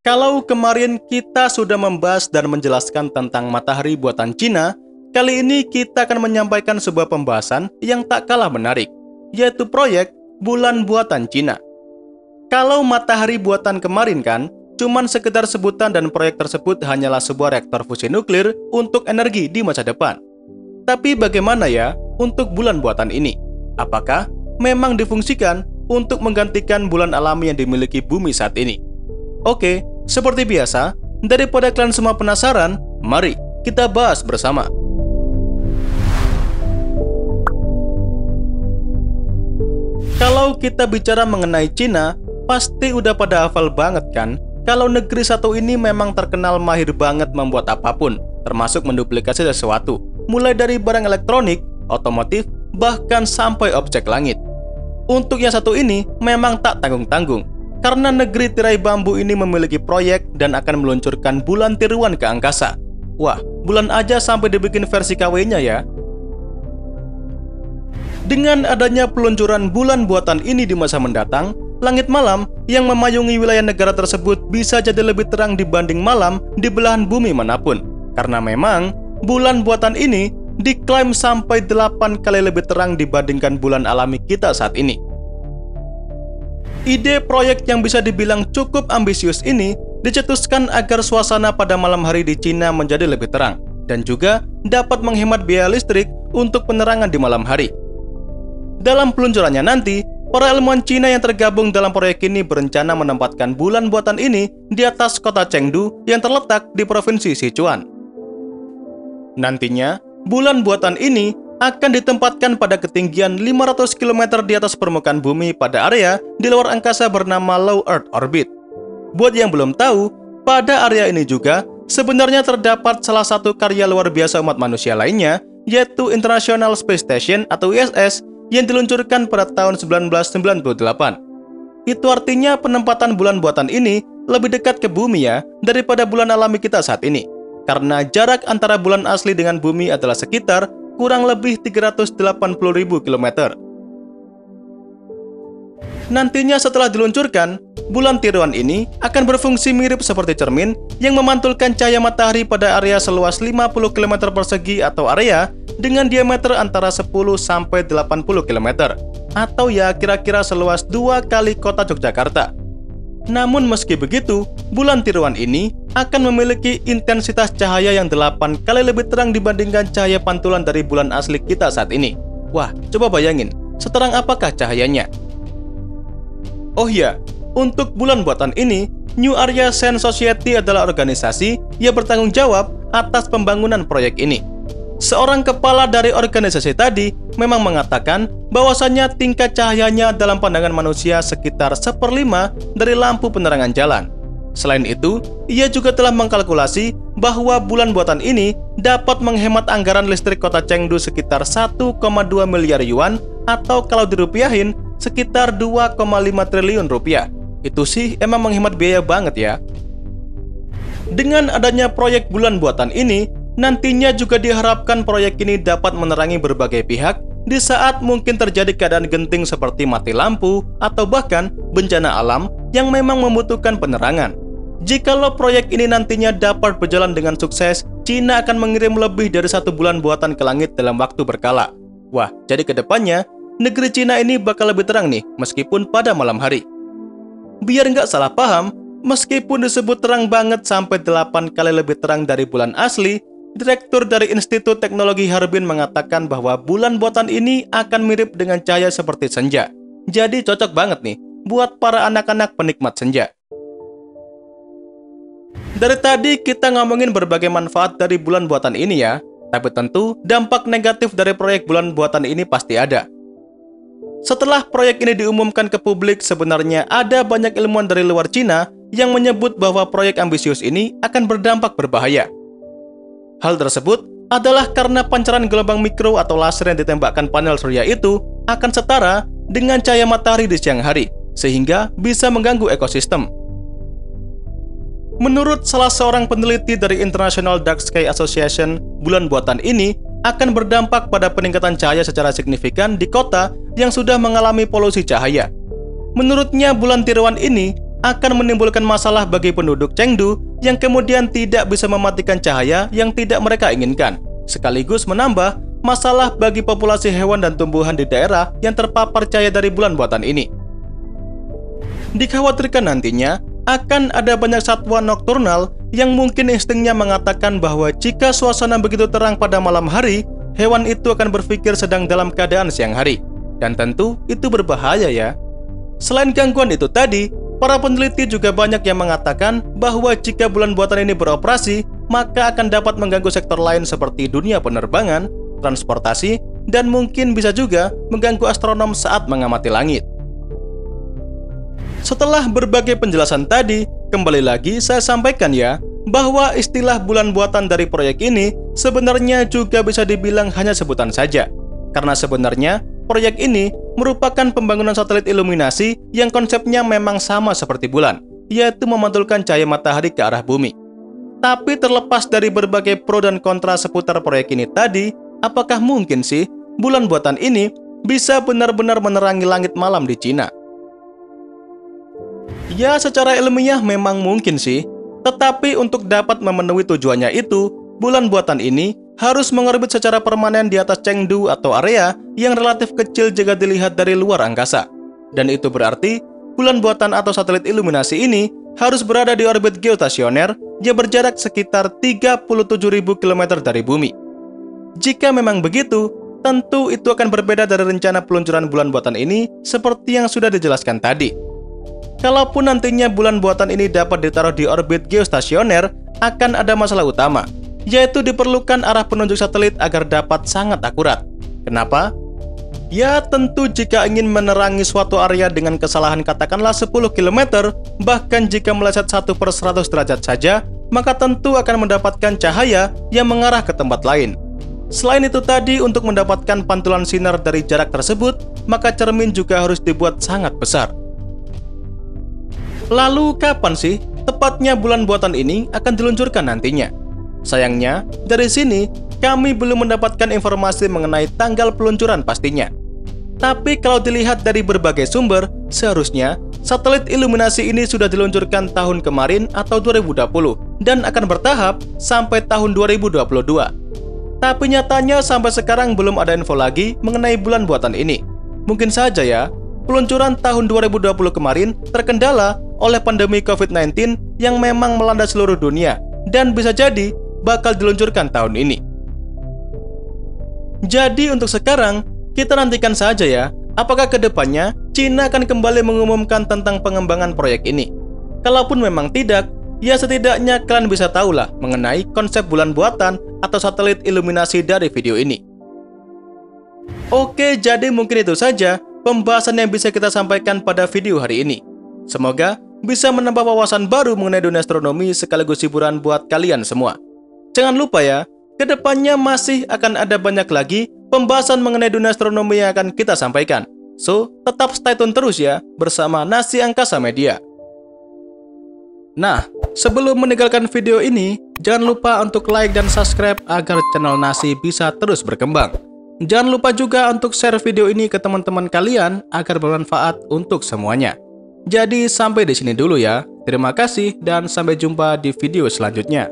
Kalau kemarin kita sudah membahas dan menjelaskan tentang matahari buatan Cina, kali ini kita akan menyampaikan sebuah pembahasan yang tak kalah menarik, yaitu proyek bulan buatan Cina. Kalau matahari buatan kemarin kan, cuman sekedar sebutan dan proyek tersebut hanyalah sebuah reaktor fusi nuklir untuk energi di masa depan. Tapi bagaimana ya untuk bulan buatan ini? Apakah memang difungsikan untuk menggantikan bulan alami yang dimiliki bumi saat ini? Oke, seperti biasa, daripada kalian semua penasaran, mari kita bahas bersama. Kalau kita bicara mengenai Cina, pasti udah pada hafal banget kan? Kalau negeri satu ini memang terkenal mahir banget membuat apapun, termasuk menduplikasi sesuatu, mulai dari barang elektronik, otomotif, bahkan sampai objek langit. Untuk yang satu ini memang tak tanggung-tanggung, karena negeri tirai bambu ini memiliki proyek dan akan meluncurkan bulan tiruan ke angkasa. Wah, bulan aja sampai dibikin versi KW-nya ya. Dengan adanya peluncuran bulan buatan ini di masa mendatang, langit malam yang memayungi wilayah negara tersebut bisa jadi lebih terang dibanding malam di belahan bumi manapun. Karena memang, bulan buatan ini diklaim sampai 8 kali lebih terang dibandingkan bulan alami kita saat ini. Ide proyek yang bisa dibilang cukup ambisius ini dicetuskan agar suasana pada malam hari di Cina menjadi lebih terang dan juga dapat menghemat biaya listrik untuk penerangan di malam hari. Dalam peluncurannya nanti, para ilmuwan Cina yang tergabung dalam proyek ini berencana menempatkan bulan buatan ini di atas kota Chengdu yang terletak di provinsi Sichuan. Nantinya, bulan buatan ini akan ditempatkan pada ketinggian 500 km di atas permukaan bumi pada area di luar angkasa bernama Low Earth Orbit. Buat yang belum tahu, pada area ini juga sebenarnya terdapat salah satu karya luar biasa umat manusia lainnya, yaitu International Space Station atau ISS yang diluncurkan pada tahun 1998. Itu artinya penempatan bulan buatan ini lebih dekat ke bumi ya daripada bulan alami kita saat ini. Karena jarak antara bulan asli dengan bumi adalah sekitar kurang lebih 380.000 km. Nantinya setelah diluncurkan, bulan tiruan ini akan berfungsi mirip seperti cermin yang memantulkan cahaya matahari pada area seluas 50 km persegi atau area dengan diameter antara 10 sampai 80 km, atau ya kira-kira seluas 2 kali kota Yogyakarta. Namun meski begitu, bulan tiruan ini akan memiliki intensitas cahaya yang 8 kali lebih terang dibandingkan cahaya pantulan dari bulan asli kita saat ini. Wah, coba bayangin, seterang apakah cahayanya? Oh ya, untuk bulan buatan ini, New Arya Science Society adalah organisasi yang bertanggung jawab atas pembangunan proyek ini. Seorang kepala dari organisasi tadi memang mengatakan bahwasannya tingkat cahayanya dalam pandangan manusia sekitar 1/5 dari lampu penerangan jalan. Selain itu, ia juga telah mengkalkulasi bahwa bulan buatan ini dapat menghemat anggaran listrik kota Chengdu sekitar 1,2 miliar yuan atau kalau dirupiahin sekitar 2,5 triliun rupiah. Itu sih emang menghemat biaya banget ya. Dengan adanya proyek bulan buatan ini, nantinya juga diharapkan proyek ini dapat menerangi berbagai pihak di saat mungkin terjadi keadaan genting seperti mati lampu atau bahkan bencana alam yang memang membutuhkan penerangan. Jikalau proyek ini nantinya dapat berjalan dengan sukses, Cina akan mengirim lebih dari 1 bulan buatan ke langit dalam waktu berkala. Wah, jadi kedepannya, negeri Cina ini bakal lebih terang nih, meskipun pada malam hari. Biar nggak salah paham, meskipun disebut terang banget sampai 8 kali lebih terang dari bulan asli, Direktur dari Institut Teknologi Harbin mengatakan bahwa bulan buatan ini akan mirip dengan cahaya seperti senja. Jadi cocok banget nih buat para anak-anak penikmat senja. Dari tadi kita ngomongin berbagai manfaat dari bulan buatan ini ya, tapi tentu dampak negatif dari proyek bulan buatan ini pasti ada. Setelah proyek ini diumumkan ke publik, sebenarnya ada banyak ilmuwan dari luar Cina yang menyebut bahwa proyek ambisius ini akan berdampak berbahaya. Hal tersebut adalah karena pancaran gelombang mikro atau laser yang ditembakkan panel surya itu akan setara dengan cahaya matahari di siang hari, sehingga bisa mengganggu ekosistem. Menurut salah seorang peneliti dari International Dark Sky Association, bulan buatan ini akan berdampak pada peningkatan cahaya secara signifikan di kota yang sudah mengalami polusi cahaya. Menurutnya, bulan tiruan ini akan menimbulkan masalah bagi penduduk Chengdu yang kemudian tidak bisa mematikan cahaya yang tidak mereka inginkan, sekaligus menambah masalah bagi populasi hewan dan tumbuhan di daerah yang terpapar cahaya dari bulan buatan ini. Dikhawatirkan nantinya akan ada banyak satwa nokturnal yang mungkin instingnya mengatakan bahwa jika suasana begitu terang pada malam hari, hewan itu akan berpikir sedang dalam keadaan siang hari. Dan tentu itu berbahaya ya. Selain gangguan itu tadi, para peneliti juga banyak yang mengatakan bahwa jika bulan buatan ini beroperasi, maka akan dapat mengganggu sektor lain seperti dunia penerbangan, transportasi, dan mungkin bisa juga mengganggu astronom saat mengamati langit. Setelah berbagai penjelasan tadi, kembali lagi saya sampaikan ya, bahwa istilah bulan buatan dari proyek ini sebenarnya juga bisa dibilang hanya sebutan saja. Karena sebenarnya proyek ini merupakan pembangunan satelit iluminasi yang konsepnya memang sama seperti bulan, yaitu memantulkan cahaya matahari ke arah bumi. Tapi terlepas dari berbagai pro dan kontra seputar proyek ini tadi, apakah mungkin sih bulan buatan ini bisa benar-benar menerangi langit malam di Cina? Ya, secara ilmiah memang mungkin sih, tetapi untuk dapat memenuhi tujuannya itu, bulan buatan ini harus mengorbit secara permanen di atas Chengdu atau area yang relatif kecil jika dilihat dari luar angkasa. Dan itu berarti, bulan buatan atau satelit iluminasi ini harus berada di orbit geostasioner yang berjarak sekitar 37.000 km dari bumi. Jika memang begitu, tentu itu akan berbeda dari rencana peluncuran bulan buatan ini seperti yang sudah dijelaskan tadi. Kalaupun nantinya bulan buatan ini dapat ditaruh di orbit geostasioner, akan ada masalah utama, yaitu diperlukan arah penunjuk satelit agar dapat sangat akurat. Kenapa? Ya, tentu jika ingin menerangi suatu area dengan kesalahan katakanlah 10 km, bahkan jika meleset 1/100 derajat saja, maka tentu akan mendapatkan cahaya yang mengarah ke tempat lain. Selain itu tadi, untuk mendapatkan pantulan sinar dari jarak tersebut, maka cermin juga harus dibuat sangat besar. Lalu kapan sih tepatnya bulan buatan ini akan diluncurkan nantinya? Sayangnya, dari sini kami belum mendapatkan informasi mengenai tanggal peluncuran pastinya. Tapi kalau dilihat dari berbagai sumber, seharusnya satelit iluminasi ini sudah diluncurkan tahun kemarin atau 2020 dan akan bertahap sampai tahun 2022. Tapi nyatanya sampai sekarang belum ada info lagi mengenai bulan buatan ini. Mungkin saja ya, peluncuran tahun 2020 kemarin terkendala oleh pandemi COVID-19 yang memang melanda seluruh dunia dan bisa jadi bakal diluncurkan tahun ini. Jadi untuk sekarang, kita nantikan saja ya, apakah kedepannya Cina akan kembali mengumumkan tentang pengembangan proyek ini. Kalaupun memang tidak, ya setidaknya kalian bisa tahulah mengenai konsep bulan buatan atau satelit iluminasi dari video ini. Oke, jadi mungkin itu saja pembahasan yang bisa kita sampaikan pada video hari ini. Semoga bisa menambah wawasan baru mengenai dunia astronomi sekaligus hiburan buat kalian semua. Jangan lupa ya, kedepannya masih akan ada banyak lagi pembahasan mengenai dunia astronomi yang akan kita sampaikan. So, tetap stay tune terus ya, bersama Nasi Angkasa Media. Nah, sebelum meninggalkan video ini, jangan lupa untuk like dan subscribe agar channel Nasi bisa terus berkembang. Jangan lupa juga untuk share video ini ke teman-teman kalian agar bermanfaat untuk semuanya. Jadi sampai di sini dulu ya. Terima kasih dan sampai jumpa di video selanjutnya.